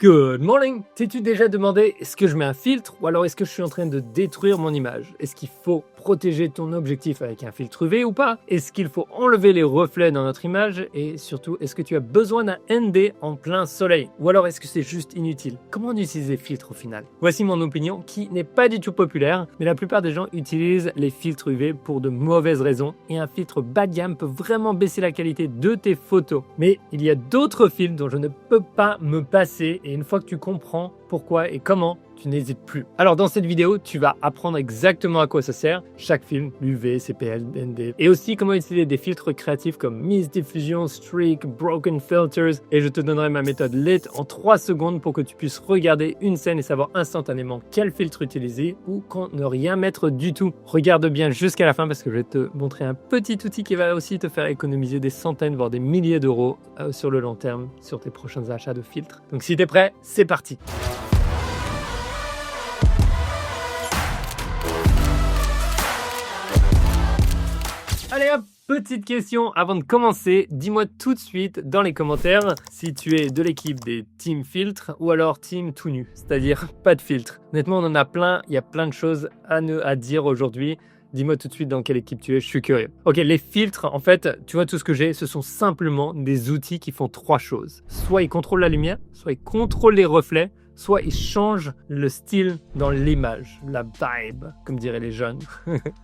Good morning! T'es-tu déjà demandé est-ce que je mets un filtre ou alors est-ce que je suis en train de détruire mon image? Est-ce qu'il faut protéger ton objectif avec un filtre UV ou pas? Est-ce qu'il faut enlever les reflets dans notre image? Et surtout, est-ce que tu as besoin d'un ND en plein soleil? Ou alors est-ce que c'est juste inutile? Comment on utilise les filtres au final? Voici mon opinion qui n'est pas du tout populaire, mais la plupart des gens utilisent les filtres UV pour de mauvaises raisons et un filtre bas de gamme peut vraiment baisser la qualité de tes photos. Mais il y a d'autres filtres dont je ne peux pas me passer. Et une fois que tu comprends pourquoi et comment, tu n'hésites plus. Alors dans cette vidéo, tu vas apprendre exactement à quoi ça sert, chaque film, UV, CPL, ND, et aussi comment utiliser des filtres créatifs comme Mist Diffusion, Streak, Broken Filters, et je te donnerai ma méthode LIT en 3 secondes pour que tu puisses regarder une scène et savoir instantanément quel filtre utiliser ou quand ne rien mettre du tout. Regarde bien jusqu'à la fin parce que je vais te montrer un petit outil qui va aussi te faire économiser des centaines voire des milliers d'euros sur le long terme sur tes prochains achats de filtres. Donc si tu es prêt, c'est parti. Allez hop, petite question avant de commencer, dis-moi tout de suite dans les commentaires si tu es de l'équipe des Team Filtre ou alors Team tout nu, c'est-à-dire pas de filtre. Honnêtement, on en a plein, il y a plein de choses à dire aujourd'hui. Dis-moi tout de suite dans quelle équipe tu es, je suis curieux. Ok, les filtres, en fait, tu vois tout ce que j'ai, ce sont simplement des outils qui font 3 choses. Soit ils contrôlent la lumière, soit ils contrôlent les reflets, soit ils changent le style dans l'image, la vibe, comme diraient les jeunes.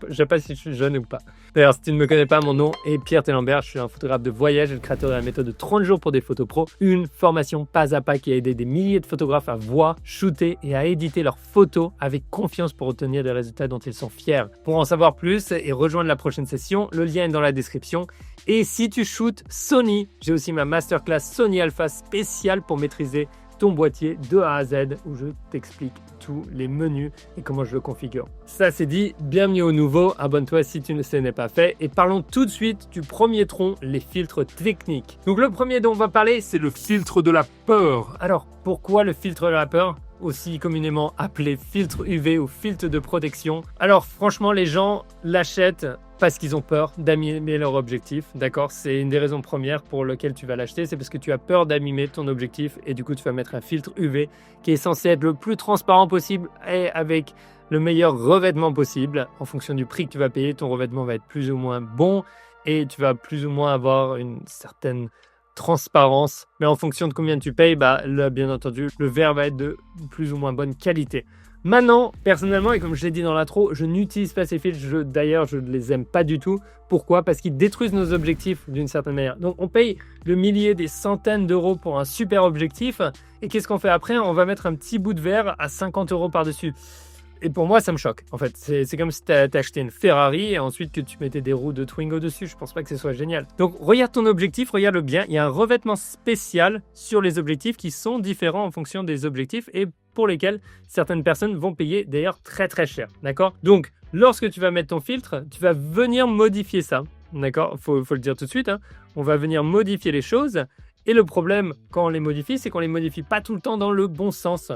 Je sais pas si je suis jeune ou pas. D'ailleurs, si tu ne me connais pas, mon nom est Pierre Telembert, je suis un photographe de voyage et le créateur de la méthode de 30 jours pour des photos pro, une formation pas à pas qui a aidé des milliers de photographes à voir, shooter et à éditer leurs photos avec confiance pour obtenir des résultats dont ils sont fiers. Pour en savoir plus et rejoindre la prochaine session, le lien est dans la description. Et si tu shootes Sony, j'ai aussi ma masterclass Sony Alpha spéciale pour maîtriser ton boîtier de A à Z où je t'explique tous les menus et comment je le configure. Ça c'est dit, bienvenue au nouveau, abonne-toi si tu ne ce n'est pas fait et parlons tout de suite du premier tronc, les filtres techniques. Donc le premier dont on va parler, c'est le filtre de la peur. Alors pourquoi le filtre de la peur ? Aussi communément appelé filtre UV ou filtre de protection. Alors franchement, les gens l'achètent parce qu'ils ont peur d'abîmer leur objectif, d'accord? C'est une des raisons premières pour lesquelles tu vas l'acheter, c'est parce que tu as peur d'abîmer ton objectif et du coup tu vas mettre un filtre UV qui est censé être le plus transparent possible et avec le meilleur revêtement possible. En fonction du prix que tu vas payer, ton revêtement va être plus ou moins bon et tu vas plus ou moins avoir une certaine transparence, mais en fonction de combien tu payes, là, bien entendu, le verre va être de plus ou moins bonne qualité. Maintenant, personnellement, et comme je l'ai dit dans l'intro, je n'utilise pas ces filtres, d'ailleurs, je ne les aime pas du tout. Pourquoi? Parce qu'ils détruisent nos objectifs d'une certaine manière. Donc, on paye le millier, des centaines d'euros pour un super objectif, et qu'est-ce qu'on fait après? On va mettre un petit bout de verre à 50 euros par-dessus. Et pour moi, ça me choque. En fait, c'est comme si tu as acheté une Ferrari et ensuite que tu mettais des roues de Twingo dessus. Je pense pas que ce soit génial. Donc, regarde ton objectif, regarde-le bien. Il y a un revêtement spécial sur les objectifs qui sont différents en fonction des objectifs et pour lesquels certaines personnes vont payer d'ailleurs très très cher. D'accord? Donc, lorsque tu vas mettre ton filtre, tu vas venir modifier ça. D'accord? Faut le dire tout de suite. On va venir modifier les choses. Et le problème, quand on les modifie, c'est qu'on les modifie pas tout le temps dans le bon sens.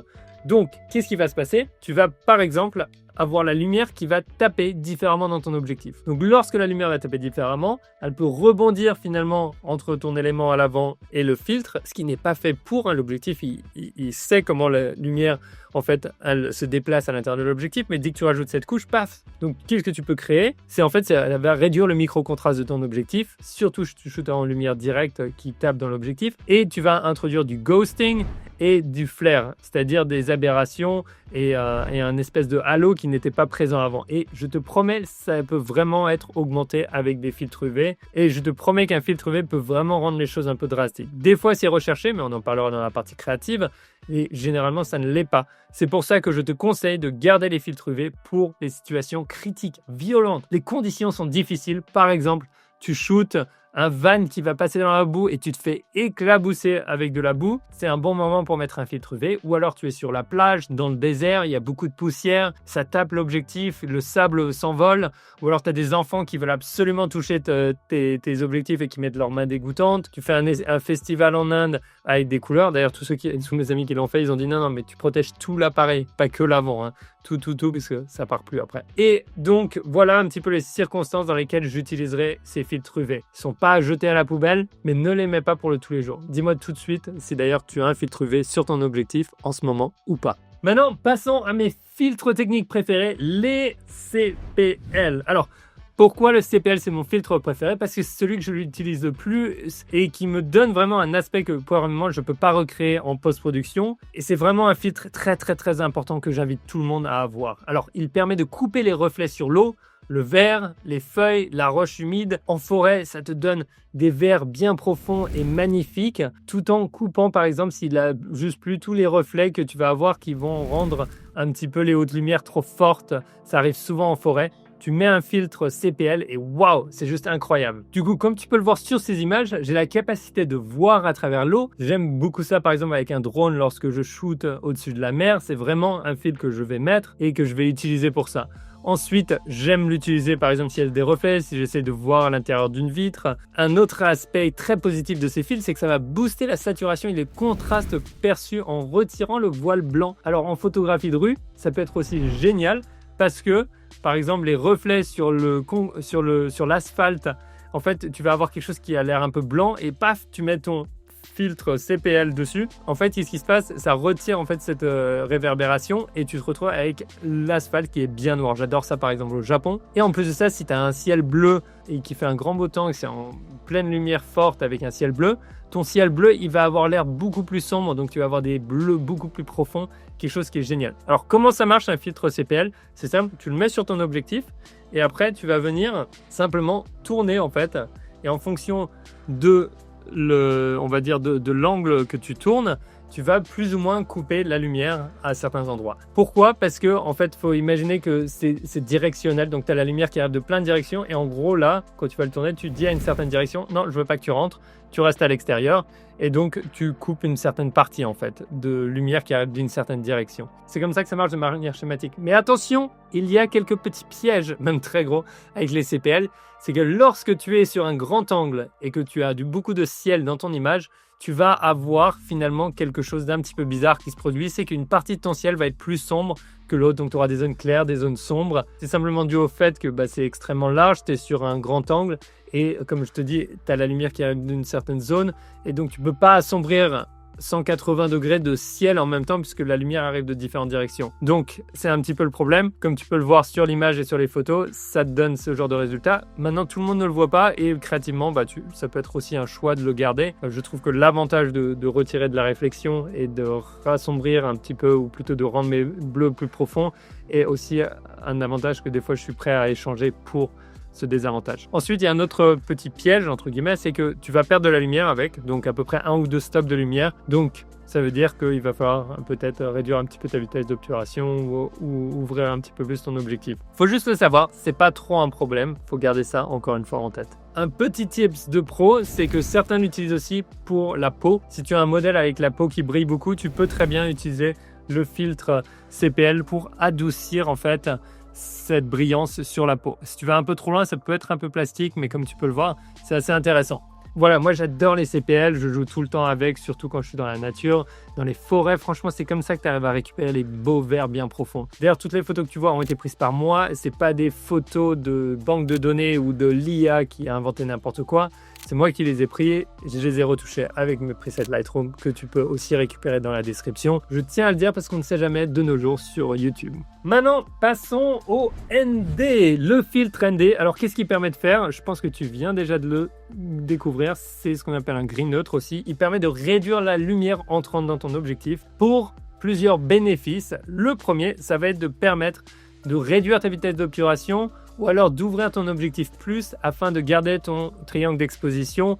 Donc, qu'est-ce qui va se passer? Tu vas, par exemple, avoir la lumière qui va taper différemment dans ton objectif. Donc, lorsque la lumière va taper différemment, elle peut rebondir finalement entre ton élément à l'avant et le filtre, ce qui n'est pas fait pour. L'objectif, il sait comment la lumière, en fait, elle se déplace à l'intérieur de l'objectif, mais dès que tu rajoutes cette couche, paf! Donc, qu'est-ce que tu peux créer? Elle va réduire le micro-contraste de ton objectif, surtout si tu shootes en lumière directe qui tape dans l'objectif, et tu vas introduire du ghosting et du flare, c'est-à-dire des aberrations et un espèce de halo qui n'était pas présent avant. Et je te promets, ça peut vraiment être augmenté avec des filtres UV. Et je te promets qu'un filtre UV peut vraiment rendre les choses un peu drastiques. Des fois, c'est recherché, mais on en parlera dans la partie créative. Et généralement, ça ne l'est pas. C'est pour ça que je te conseille de garder les filtres UV pour les situations critiques, violentes. Les conditions sont difficiles. Par exemple, tu shootes un van qui va passer dans la boue et tu te fais éclabousser avec de la boue, c'est un bon moment pour mettre un filtre UV. Ou alors tu es sur la plage, dans le désert, il y a beaucoup de poussière, ça tape l'objectif, le sable s'envole. Ou alors tu as des enfants qui veulent absolument toucher tes objectifs et qui mettent leurs mains dégoûtantes. Tu fais un festival en Inde avec des couleurs. D'ailleurs, tous mes amis qui l'ont fait, ils ont dit non, mais tu protèges tout l'appareil, pas que l'avant. tout, parce que ça part plus après. Et donc, voilà un petit peu les circonstances dans lesquelles j'utiliserai ces filtres UV. Ils sont pas à jeter à la poubelle, mais ne les mets pas pour le tous les jours. Dis-moi tout de suite si d'ailleurs tu as un filtre UV sur ton objectif en ce moment ou pas. Maintenant, passons à mes filtres techniques préférés, les CPL. Alors, pourquoi le CPL, c'est mon filtre préféré? Parce que c'est celui que je l'utilise le plus et qui me donne vraiment un aspect que probablement je ne peux pas recréer en post-production. Et c'est vraiment un filtre très important que j'invite tout le monde à avoir. Alors, il permet de couper les reflets sur l'eau, le verre, les feuilles, la roche humide. En forêt, ça te donne des verres bien profonds et magnifiques, tout en coupant, par exemple, s'il a juste plus tous les reflets que tu vas avoir qui vont rendre un petit peu les hautes lumières trop fortes. Ça arrive souvent en forêt. Tu mets un filtre CPL et waouh, c'est juste incroyable. Du coup, comme tu peux le voir sur ces images, j'ai la capacité de voir à travers l'eau. J'aime beaucoup ça, par exemple, avec un drone lorsque je shoot au-dessus de la mer. C'est vraiment un filtre que je vais mettre et que je vais utiliser pour ça. Ensuite, j'aime l'utiliser par exemple s'il y a des reflets, si j'essaie de voir à l'intérieur d'une vitre. Un autre aspect très positif de ces filtres, c'est que ça va booster la saturation et les contrastes perçus en retirant le voile blanc. Alors en photographie de rue, ça peut être aussi génial parce que par exemple les reflets sur l'asphalte, en fait tu vas avoir quelque chose qui a l'air un peu blanc et paf, tu mets ton filtre CPL dessus. En fait, ce qui se passe, ça retire en fait cette réverbération et tu te retrouves avec l'asphalte qui est bien noir. J'adore ça par exemple au Japon. Et en plus de ça, si tu as un ciel bleu et qui fait un grand beau temps et que c'est en pleine lumière forte avec un ciel bleu, ton ciel bleu, il va avoir l'air beaucoup plus sombre, donc tu vas avoir des bleus beaucoup plus profonds, quelque chose qui est génial. Alors, comment ça marche un filtre CPL? C'est simple, tu le mets sur ton objectif et après, tu vas venir simplement tourner en fait et en fonction de on va dire de l'angle que tu tournes, tu vas plus ou moins couper la lumière à certains endroits. Pourquoi? Parce que en fait, il faut imaginer que c'est directionnel, donc tu as la lumière qui arrive de plein de directions et en gros là, quand tu vas le tourner, tu dis à une certaine direction, non, je veux pas que tu rentres, tu restes à l'extérieur et donc tu coupes une certaine partie en fait de lumière qui arrive d'une certaine direction. C'est comme ça que ça marche de manière schématique. Mais attention, il y a quelques petits pièges, même très gros, avec les CPL. C'est que lorsque tu es sur un grand angle et que tu as beaucoup de ciel dans ton image, tu vas avoir finalement quelque chose d'un petit peu bizarre qui se produit. C'est qu'une partie de ton ciel va être plus sombre que l'autre. Donc tu auras des zones claires, des zones sombres. C'est simplement dû au fait que c'est extrêmement large, tu es sur un grand angle. Et comme je te dis, tu as la lumière qui arrive d'une certaine zone. Et donc tu ne peux pas assombrir 180 degrés de ciel en même temps puisque la lumière arrive de différentes directions. Donc c'est un petit peu le problème. Comme tu peux le voir sur l'image et sur les photos, ça te donne ce genre de résultat. Maintenant tout le monde ne le voit pas et créativement ça peut être aussi un choix de le garder. Je trouve que l'avantage de retirer de la réflexion et de rassombrir un petit peu ou plutôt de rendre mes bleus plus profonds est aussi un avantage que des fois je suis prêt à échanger pour ce désavantage. Ensuite, il y a un autre petit piège, entre guillemets, c'est que tu vas perdre de la lumière avec, donc à peu près 1 ou 2 stops de lumière. Donc, ça veut dire qu'il va falloir peut-être réduire un petit peu ta vitesse d'obturation ou ouvrir un petit peu plus ton objectif. Faut juste le savoir, c'est pas trop un problème, faut garder ça encore une fois en tête. Un petit tips de pro, c'est que certains l'utilisent aussi pour la peau. Si tu as un modèle avec la peau qui brille beaucoup, tu peux très bien utiliser le filtre CPL pour adoucir en fait cette brillance sur la peau. Si tu vas un peu trop loin, ça peut être un peu plastique, mais comme tu peux le voir, c'est assez intéressant. Voilà, moi j'adore les CPL, je joue tout le temps avec, surtout quand je suis dans la nature, dans les forêts. Franchement, c'est comme ça que tu arrives à récupérer les beaux verts bien profonds. D'ailleurs, toutes les photos que tu vois ont été prises par moi. C'est pas des photos de banque de données ou de l'IA qui a inventé n'importe quoi. C'est moi qui les ai pris, je les ai retouchés avec mes presets Lightroom que tu peux aussi récupérer dans la description. Je tiens à le dire parce qu'on ne sait jamais de nos jours sur YouTube. Maintenant, passons au ND, le filtre ND. Alors, qu'est-ce qu'il permet de faire? Je pense que tu viens déjà de le découvrir. C'est ce qu'on appelle un gris neutre aussi. Il permet de réduire la lumière entrante dans ton objectif pour plusieurs bénéfices. Le premier, ça va être de permettre de réduire ta vitesse d'obturation ou alors d'ouvrir ton objectif plus afin de garder ton triangle d'exposition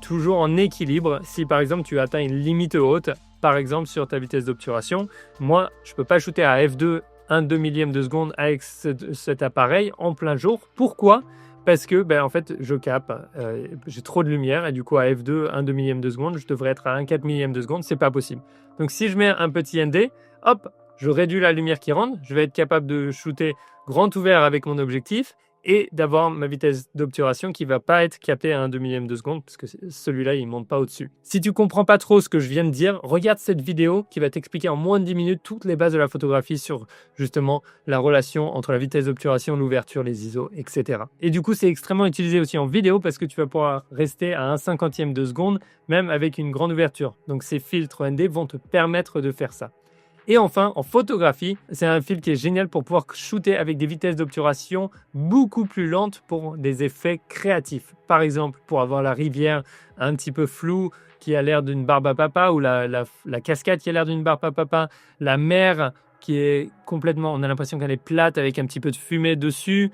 toujours en équilibre. Si par exemple tu atteins une limite haute, par exemple sur ta vitesse d'obturation, moi je ne peux pas shooter à f2 1/2 millième de seconde avec cet appareil en plein jour. Pourquoi? Parce que en fait je capte, j'ai trop de lumière et du coup à f2 1/2 millième de seconde, je devrais être à 1/4 millième de seconde, c'est pas possible. Donc si je mets un petit ND, hop, je réduis la lumière qui rentre, je vais être capable de shooter grand ouvert avec mon objectif et d'avoir ma vitesse d'obturation qui va pas être captée à 1/2 millième de seconde parce que celui-là, il monte pas au-dessus. Si tu comprends pas trop ce que je viens de dire, regarde cette vidéo qui va t'expliquer en moins de 10 minutes toutes les bases de la photographie sur justement la relation entre la vitesse d'obturation, l'ouverture, les ISO, etc. Et du coup, c'est extrêmement utilisé aussi en vidéo parce que tu vas pouvoir rester à 1/50e de seconde, même avec une grande ouverture. Donc, ces filtres ND vont te permettre de faire ça. Et enfin, en photographie, c'est un filtre qui est génial pour pouvoir shooter avec des vitesses d'obturation beaucoup plus lentes pour des effets créatifs. Par exemple, pour avoir la rivière un petit peu floue qui a l'air d'une barbe à papa ou la cascade qui a l'air d'une barbe à papa, la mer qui est complètement, on a l'impression qu'elle est plate avec un petit peu de fumée dessus,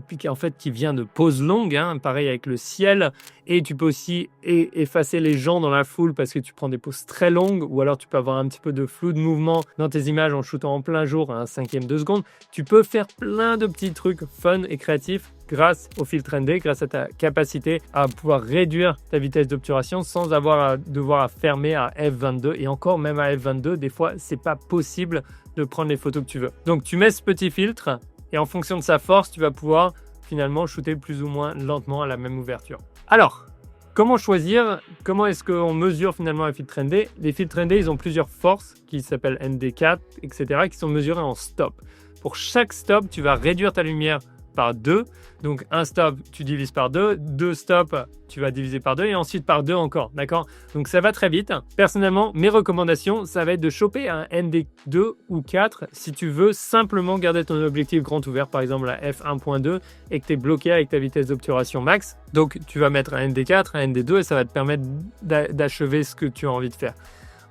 puis qui vient de poses longues, hein, pareil avec le ciel. Et tu peux aussi effacer les gens dans la foule parce que tu prends des poses très longues, ou alors tu peux avoir un petit peu de flou de mouvement dans tes images en shootant en plein jour à 1/5e de seconde. Tu peux faire plein de petits trucs fun et créatifs grâce au filtre ND, grâce à ta capacité à pouvoir réduire ta vitesse d'obturation sans avoir à devoir fermer à f22. Et encore, même à f22, des fois, c'est pas possible de prendre les photos que tu veux. Donc, tu mets ce petit filtre et en fonction de sa force, tu vas pouvoir finalement shooter plus ou moins lentement à la même ouverture. Alors, comment choisir? Comment est-ce qu'on mesure finalement un filtre ND? Les filtres ND, ils ont plusieurs forces qui s'appellent ND4, etc., qui sont mesurées en stop. Pour chaque stop, tu vas réduire ta lumière par 2. Donc, un stop, tu divises par 2. 2 stops, tu vas diviser par 2 et ensuite par 2 encore. D'accord? Donc, ça va très vite. Personnellement, mes recommandations, ça va être de choper un ND2 ou 4 si tu veux simplement garder ton objectif grand ouvert, par exemple à f1.2 et que tu es bloqué avec ta vitesse d'obturation max. Donc, tu vas mettre un ND4, un ND2 et ça va te permettre d'achever ce que tu as envie de faire.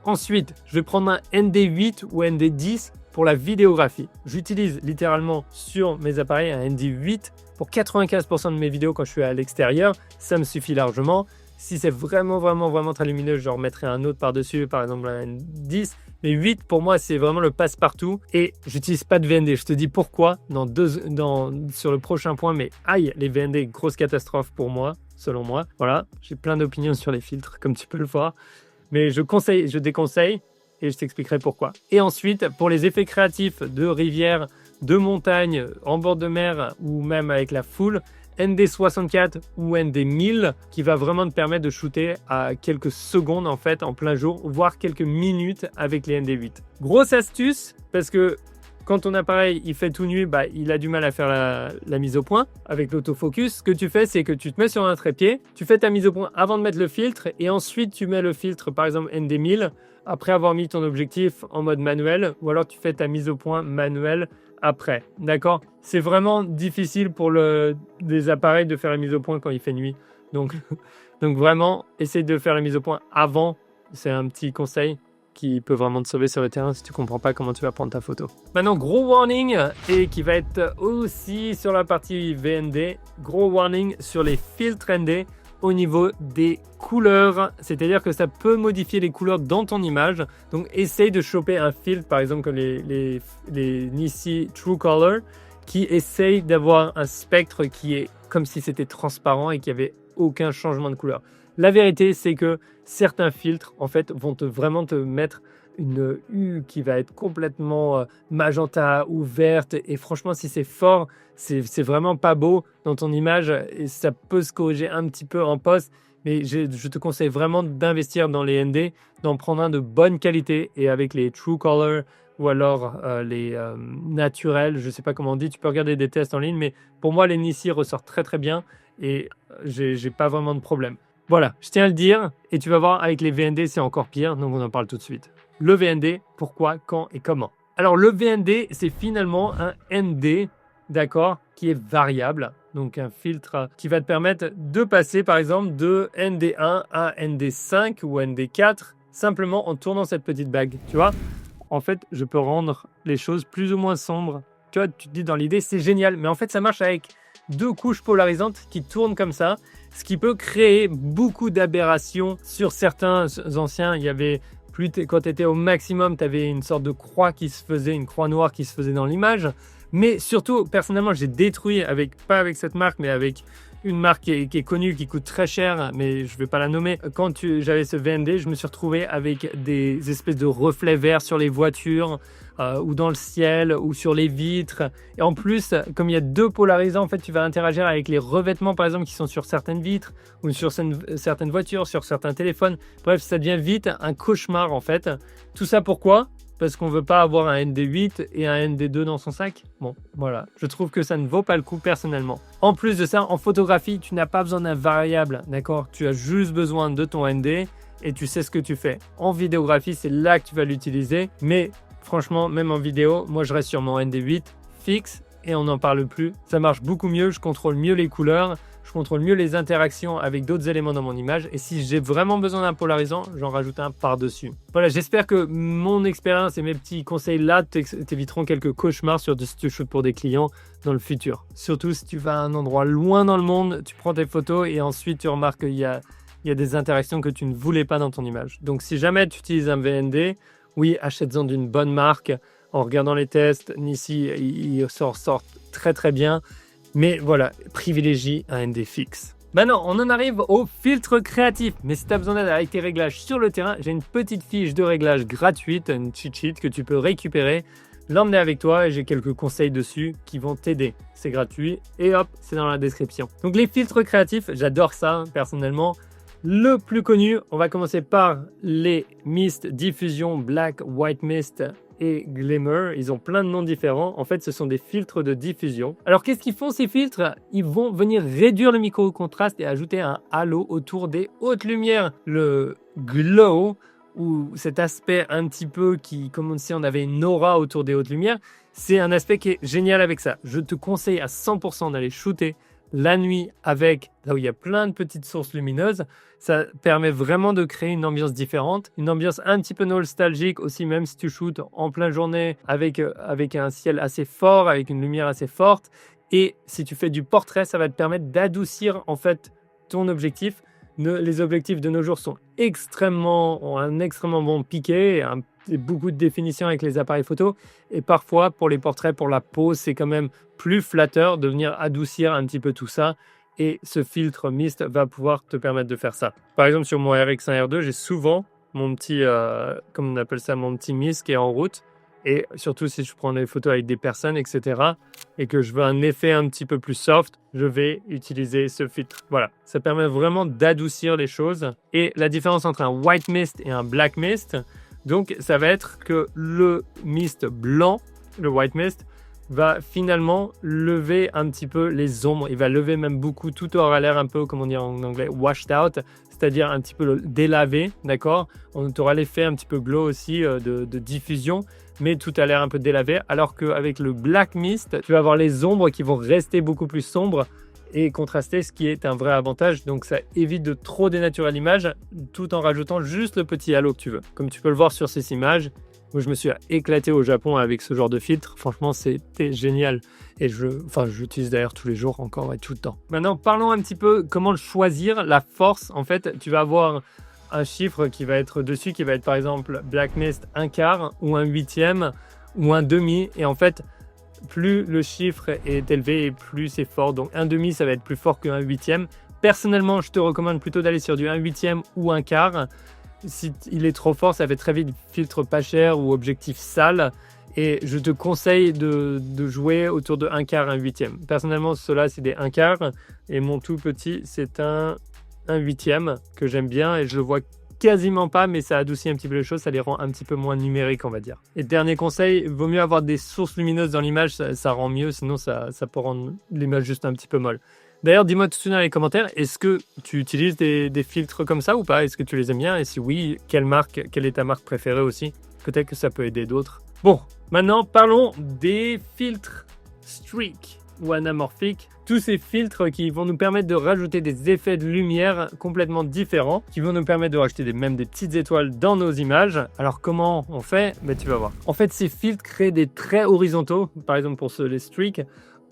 Ensuite, je vais prendre un ND8 ou ND10 pour la vidéographie. J'utilise littéralement sur mes appareils un ND8 pour 95% de mes vidéos quand je suis à l'extérieur. Ça me suffit largement. Si c'est vraiment très lumineux, je remettrai un autre par-dessus, par exemple un N10. Mais 8, pour moi, c'est vraiment le passe-partout. Et j'utilise pas de VND. Je te dis pourquoi sur le prochain point. Mais aïe, les VND, grosse catastrophe pour moi, selon moi. Voilà, j'ai plein d'opinions sur les filtres, comme tu peux le voir. Mais je déconseille et je t'expliquerai pourquoi. Et ensuite, pour les effets créatifs de rivière, de montagne, en bord de mer ou même avec la foule, ND64 ou ND1000 qui va vraiment te permettre de shooter à quelques secondes en fait, en plein jour, voire quelques minutes avec les ND8. Grosse astuce, parce que quand ton appareil il fait tout nu, il a du mal à faire la mise au point avec l'autofocus. Ce que tu fais, c'est que tu te mets sur un trépied, tu fais ta mise au point avant de mettre le filtre et ensuite tu mets le filtre, par exemple ND1000, après avoir mis ton objectif en mode manuel, ou alors tu fais ta mise au point manuelle après. D'accord? C'est vraiment difficile pour des appareils de faire la mise au point quand il fait nuit. Donc vraiment, essaye de faire la mise au point avant. C'est un petit conseil qui peut vraiment te sauver sur le terrain si tu comprends pas comment tu vas prendre ta photo. Maintenant, gros warning, et qui va être aussi sur la partie VND, gros warning sur les filtres ND au niveau des couleurs, c'est-à-dire que ça peut modifier les couleurs dans ton image. Donc, essaye de choper un filtre, par exemple comme les Nissi TrueColor, qui essaye d'avoir un spectre qui est comme si c'était transparent et qu'il n'y avait aucun changement de couleur. La vérité, c'est que certains filtres, en fait, vont vraiment te mettre une U qui va être complètement magenta ou verte. Et franchement, si c'est fort, c'est vraiment pas beau dans ton image et ça peut se corriger un petit peu en post. Mais je te conseille vraiment d'investir dans les ND, d'en prendre un de bonne qualité et avec les TrueColor ou alors les naturels, je ne sais pas comment on dit, tu peux regarder des tests en ligne, mais pour moi, les Nissi ressortent très très bien et j'ai pas vraiment de problème. Voilà, je tiens à le dire, et tu vas voir, avec les VND, c'est encore pire, donc on en parle tout de suite. Le VND, pourquoi, quand et comment? Alors, le VND, c'est finalement un ND, d'accord, qui est variable, donc un filtre qui va te permettre de passer, par exemple, de ND1 à ND5 ou ND4, simplement en tournant cette petite bague, tu vois? En fait, je peux rendre les choses plus ou moins sombres. Tu vois, tu te dis dans l'idée, c'est génial, mais en fait, ça marche avec 2 couches polarisantes qui tournent comme ça, ce qui peut créer beaucoup d'aberrations. Sur certains anciens, il y avait quand tu étais au maximum, tu avais une sorte de croix qui se faisait, une croix noire qui se faisait dans l'image. Mais surtout, personnellement, j'ai détruit, pas avec cette marque, mais avec une marque qui est connue, qui coûte très cher, mais je ne vais pas la nommer. Quand j'avais ce VND, je me suis retrouvé avec des espèces de reflets verts sur les voitures, ou dans le ciel ou sur les vitres. Et en plus, comme il y a 2 polarisants, en fait, tu vas interagir avec les revêtements, par exemple, qui sont sur certaines vitres ou sur certaines voitures, sur certains téléphones. Bref, ça devient vite un cauchemar, en fait. Tout ça pourquoi ? Parce qu'on ne veut pas avoir un ND8 et un ND2 dans son sac. Bon, voilà. Je trouve que ça ne vaut pas le coup personnellement. En plus de ça, en photographie, tu n'as pas besoin d'un variable, d'accord ? Tu as juste besoin de ton ND et tu sais ce que tu fais. En vidéographie, c'est là que tu vas l'utiliser. Mais franchement, même en vidéo, moi je reste sur mon ND8 fixe et on n'en parle plus. Ça marche beaucoup mieux, je contrôle mieux les couleurs. Je contrôle mieux les interactions avec d'autres éléments dans mon image. Et si j'ai vraiment besoin d'un polarisant, j'en rajoute un par-dessus. Voilà, j'espère que mon expérience et mes petits conseils là t'éviteront quelques cauchemars sur si tu shoots pour des clients dans le futur. Surtout si tu vas à un endroit loin dans le monde, tu prends tes photos et ensuite tu remarques qu'il y a des interactions que tu ne voulais pas dans ton image. Donc si jamais tu utilises un VND, oui, achète-en d'une bonne marque. En regardant les tests, ici, il sort très très bien. Mais voilà, privilégie un ND fixe. Maintenant, on en arrive au filtre créatif. Mais si tu as besoin d'aide avec tes réglages sur le terrain, j'ai une petite fiche de réglage gratuite, une cheat sheet que tu peux récupérer, l'emmener avec toi et j'ai quelques conseils dessus qui vont t'aider. C'est gratuit et hop, c'est dans la description. Donc les filtres créatifs, j'adore ça personnellement. Le plus connu, on va commencer par les Mist Diffusion Black, White Mist et Glimmer. Ils ont plein de noms différents. En fait, ce sont des filtres de diffusion. Alors, qu'est-ce qu'ils font ces filtres ? Ils vont venir réduire le micro-contraste et ajouter un halo autour des hautes lumières. Le glow, ou cet aspect un petit peu qui, comme on sait, on avait une aura autour des hautes lumières, c'est un aspect qui est génial avec ça. Je te conseille à 100% d'aller shooter la nuit avec, là où il y a plein de petites sources lumineuses. Ça permet vraiment de créer une ambiance différente, une ambiance un petit peu nostalgique aussi, même si tu shootes en pleine journée avec un ciel assez fort, avec une lumière assez forte. Et si tu fais du portrait, ça va te permettre d'adoucir en fait ton objectif. Les objectifs de nos jours ont un extrêmement bon piqué et beaucoup de définition avec les appareils photo. Et parfois, pour les portraits, pour la pose, c'est quand même plus flatteur de venir adoucir un petit peu tout ça. Et ce filtre Mist va pouvoir te permettre de faire ça. Par exemple, sur mon RX1 R2, j'ai souvent mon petit, comme on appelle ça, mon petit Mist qui est en route. Et surtout si je prends des photos avec des personnes, etc. et que je veux un effet un petit peu plus soft, je vais utiliser ce filtre. Voilà, ça permet vraiment d'adoucir les choses. Et la différence entre un white mist et un black mist, donc ça va être que le mist blanc, le white mist, va finalement lever un petit peu les ombres. Il va lever même beaucoup, tout aura l'air un peu, comme on dit en anglais, washed out, c'est-à-dire un petit peu délavé, d'accord ? On aura l'effet un petit peu glow aussi de diffusion, mais tout a l'air un peu délavé, alors qu'avec le black mist, tu vas avoir les ombres qui vont rester beaucoup plus sombres et contraster, ce qui est un vrai avantage. Donc ça évite de trop dénaturer l'image, tout en rajoutant juste le petit halo que tu veux. Comme tu peux le voir sur ces images, moi je me suis éclaté au Japon avec ce genre de filtre. Franchement, c'était génial. Et j'utilise d'ailleurs tous les jours encore et tout le temps. Maintenant, parlons un petit peu comment le choisir. La force, en fait, tu vas avoir un chiffre qui va être dessus, qui va être par exemple Black Mist 1/4 ou 1/8 ou 1/2. Et en fait, plus le chiffre est élevé et plus c'est fort. Donc 1/2, ça va être plus fort que 1/8. Personnellement, je te recommande plutôt d'aller sur du 1/8 ou 1/4. Si il est trop fort, ça fait très vite filtre pas cher ou objectif sale. Et je te conseille de jouer autour de 1/4, 1/8. Personnellement, ceux-là, c'est des 1/4. Et mon tout petit, c'est un 1/8 que j'aime bien. Et je le vois quasiment pas, mais ça adoucit un petit peu les choses. Ça les rend un petit peu moins numériques, on va dire. Et dernier conseil, il vaut mieux avoir des sources lumineuses dans l'image. Ça rend mieux, sinon ça peut rendre l'image juste un petit peu molle. D'ailleurs, dis-moi tout de suite dans les commentaires, est-ce que tu utilises des filtres comme ça ou pas ? Est-ce que tu les aimes bien ? Et si oui, quelle est ta marque préférée aussi ? Peut-être que ça peut aider d'autres. Bon, maintenant parlons des filtres streak ou anamorphiques. Tous ces filtres qui vont nous permettre de rajouter des effets de lumière complètement différents, qui vont nous permettre de rajouter même des petites étoiles dans nos images. Alors comment on fait ? Tu vas voir. En fait, ces filtres créent des traits horizontaux, par exemple pour les streaks,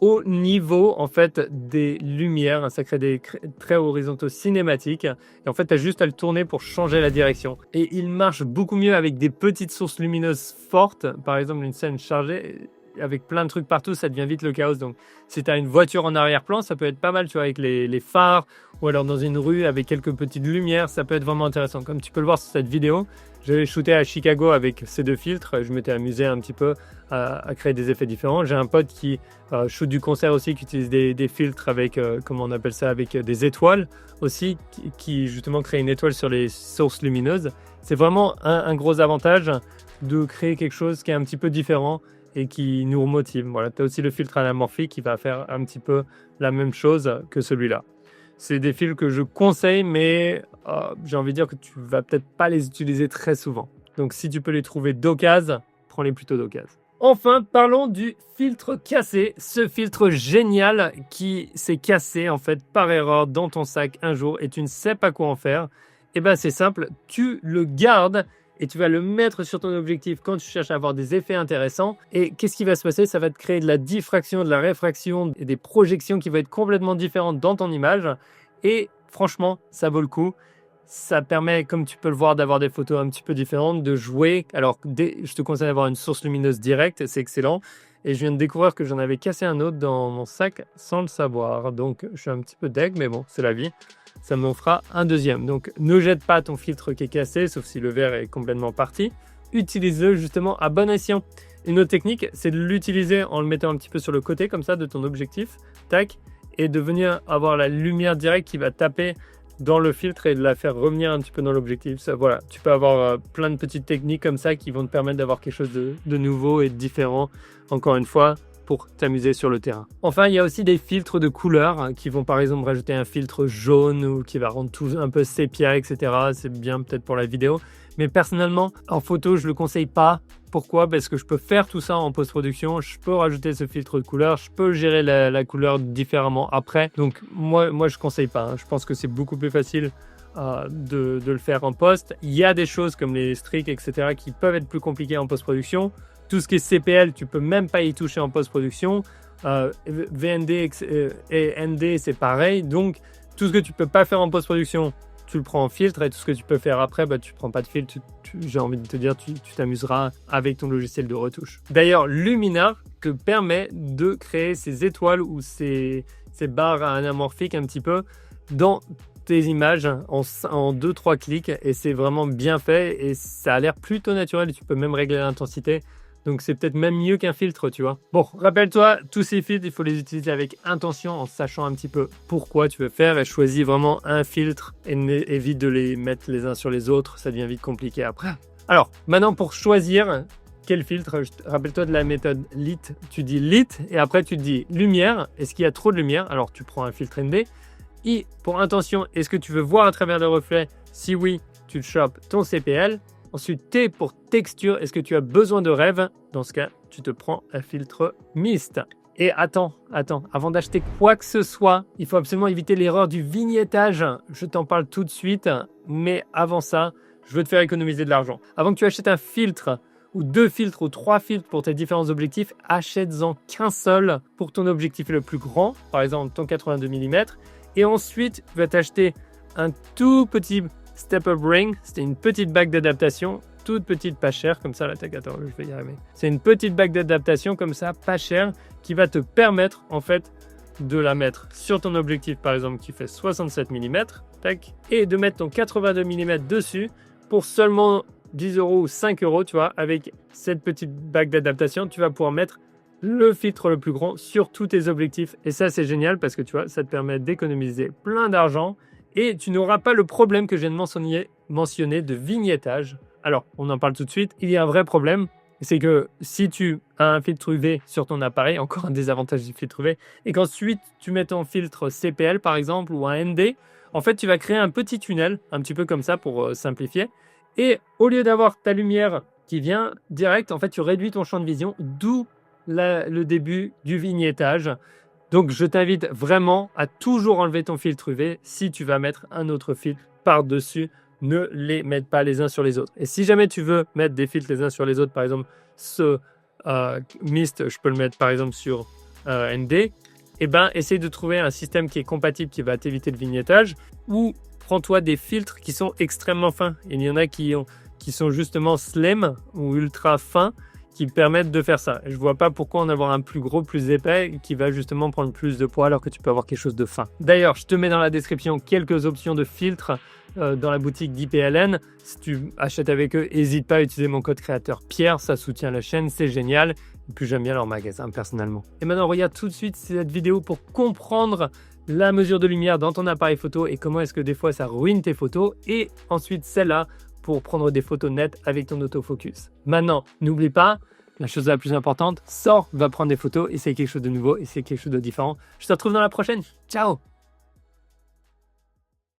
au niveau en fait des lumières. Ça crée des traits horizontaux cinématiques et en fait tu as juste à le tourner pour changer la direction et il marche beaucoup mieux avec des petites sources lumineuses fortes, par exemple une scène chargée. avec plein de trucs partout, ça devient vite le chaos. Donc, si tu as une voiture en arrière-plan, ça peut être pas mal, tu vois, avec les phares, ou alors dans une rue avec quelques petites lumières, ça peut être vraiment intéressant. Comme tu peux le voir sur cette vidéo, j'avais shooté à Chicago avec ces 2 filtres. Je m'étais amusé un petit peu à créer des effets différents. J'ai un pote qui shoot du concert aussi, qui utilise des filtres avec, comment on appelle ça, avec des étoiles aussi, qui justement crée une étoile sur les sources lumineuses. C'est vraiment un gros avantage de créer quelque chose qui est un petit peu différent et qui nous motive. Voilà, tu as aussi le filtre anamorphique qui va faire un petit peu la même chose que celui-là. C'est des filtres que je conseille, mais j'ai envie de dire que tu vas peut-être pas les utiliser très souvent. Donc si tu peux les trouver d'occasion, prends-les plutôt d'occasion. Enfin, parlons du filtre cassé. Ce filtre génial qui s'est cassé en fait par erreur dans ton sac un jour et tu ne sais pas quoi en faire. Eh bien c'est simple, tu le gardes et tu vas le mettre sur ton objectif quand tu cherches à avoir des effets intéressants. Et qu'est-ce qui va se passer? Ça va te créer de la diffraction, de la réfraction et des projections qui vont être complètement différentes dans ton image. Et franchement, ça vaut le coup. Ça permet, comme tu peux le voir, d'avoir des photos un petit peu différentes, de jouer. Alors, je te conseille d'avoir une source lumineuse directe, c'est excellent. Et je viens de découvrir que j'en avais cassé un autre dans mon sac sans le savoir. Donc, je suis un petit peu deg, mais bon, c'est la vie. Ça m'en fera un deuxième. Donc, ne jette pas ton filtre qui est cassé, sauf si le verre est complètement parti. Utilise-le justement à bon escient. Une autre technique, c'est de l'utiliser en le mettant un petit peu sur le côté, comme ça, de ton objectif. Tac. Et de venir avoir la lumière directe qui va taper dans le filtre et de la faire revenir un petit peu dans l'objectif. Ça, voilà, tu peux avoir plein de petites techniques comme ça qui vont te permettre d'avoir quelque chose de nouveau et de différent, encore une fois, pour t'amuser sur le terrain. Enfin, il y a aussi des filtres de couleurs qui vont par exemple rajouter un filtre jaune ou qui va rendre tout un peu sépia, etc. C'est bien peut-être pour la vidéo. Mais personnellement, en photo, je ne le conseille pas. Pourquoi? Parce que je peux faire tout ça en post-production, je peux rajouter ce filtre de couleur, je peux gérer la couleur différemment après. Donc moi je ne conseille pas. Je pense que c'est beaucoup plus facile de le faire en post. Il y a des choses comme les streaks, etc. qui peuvent être plus compliquées en post-production. Tout ce qui est CPL, tu peux même pas y toucher en post-production. VND et ND, c'est pareil. Donc tout ce que tu peux pas faire en post-production, tu le prends en filtre, et tout ce que tu peux faire après, tu prends pas de filtre, j'ai envie de te dire, tu t'amuseras avec ton logiciel de retouche. D'ailleurs, Luminar te permet de créer ces étoiles ou ces barres anamorphiques un petit peu dans tes images en 2-3 clics et c'est vraiment bien fait et ça a l'air plutôt naturel et tu peux même régler l'intensité. Donc c'est peut-être même mieux qu'un filtre, tu vois. Bon, rappelle-toi, tous ces filtres, il faut les utiliser avec intention en sachant un petit peu pourquoi tu veux faire et choisis vraiment un filtre et évite de les mettre les uns sur les autres, ça devient vite compliqué après. Alors, maintenant pour choisir quel filtre, rappelle-toi de la méthode LIT. Tu dis LIT et après tu dis lumière. Est-ce qu'il y a trop de lumière? Alors tu prends un filtre ND. I pour intention, est-ce que tu veux voir à travers le reflet? Si oui, tu chopes ton CPL. Ensuite, T pour texture. Est-ce que tu as besoin de rêve? Dans ce cas, tu te prends un filtre mist. Et attends, avant d'acheter quoi que ce soit, il faut absolument éviter l'erreur du vignettage. Je t'en parle tout de suite, mais avant ça, je veux te faire économiser de l'argent. Avant que tu achètes un filtre, ou 2 filtres, ou 3 filtres pour tes différents objectifs, achète-en qu'un seul pour ton objectif le plus grand, par exemple ton 82 mm. Et ensuite, tu vas t'acheter un tout petit step-up ring. C'était une petite bague d'adaptation, toute petite, pas chère, comme ça. Là, attends, je vais y arriver. C'est une petite bague d'adaptation, comme ça, pas chère, qui va te permettre, en fait, de la mettre sur ton objectif, par exemple, qui fait 67 mm, tac, et de mettre ton 82 mm dessus pour seulement 10 € ou 5 €, tu vois. Avec cette petite bague d'adaptation, tu vas pouvoir mettre le filtre le plus grand sur tous tes objectifs. Et ça, c'est génial parce que tu vois, ça te permet d'économiser plein d'argent et tu n'auras pas le problème que je viens de mentionner de vignettage. Alors, on en parle tout de suite. Il y a un vrai problème, c'est que si tu as un filtre UV sur ton appareil, encore un désavantage du filtre UV, et qu'ensuite tu mets ton filtre CPL par exemple ou un ND, en fait, tu vas créer un petit tunnel, un petit peu comme ça pour simplifier. Et au lieu d'avoir ta lumière qui vient direct, en fait, tu réduis ton champ de vision, d'où le début du vignettage. Donc, je t'invite vraiment à toujours enlever ton filtre UV. Si tu vas mettre un autre filtre par-dessus, ne les mette pas les uns sur les autres. Et si jamais tu veux mettre des filtres les uns sur les autres, par exemple, ce mist, je peux le mettre par exemple sur ND, eh ben, essaye de trouver un système qui est compatible, qui va t'éviter le vignettage, ou prends-toi des filtres qui sont extrêmement fins. Il y en a qui sont justement slim ou ultra fins, qui permettent de faire ça. Je vois pas pourquoi en avoir un plus gros, plus épais, qui va justement prendre plus de poids alors que tu peux avoir quelque chose de fin. D'ailleurs, je te mets dans la description quelques options de filtres dans la boutique d'IPLN. Si tu achètes avec eux, n'hésite pas à utiliser mon code créateur Pierre, ça soutient la chaîne, c'est génial. Et puis j'aime bien leur magasin personnellement. Et maintenant, regarde tout de suite cette vidéo pour comprendre la mesure de lumière dans ton appareil photo et comment est-ce que des fois ça ruine tes photos, et ensuite celle-là pour prendre des photos nettes avec ton autofocus. Maintenant, n'oublie pas, la chose la plus importante, sors, va prendre des photos, essaye quelque chose de nouveau, essaye quelque chose de différent. Je te retrouve dans la prochaine. Ciao!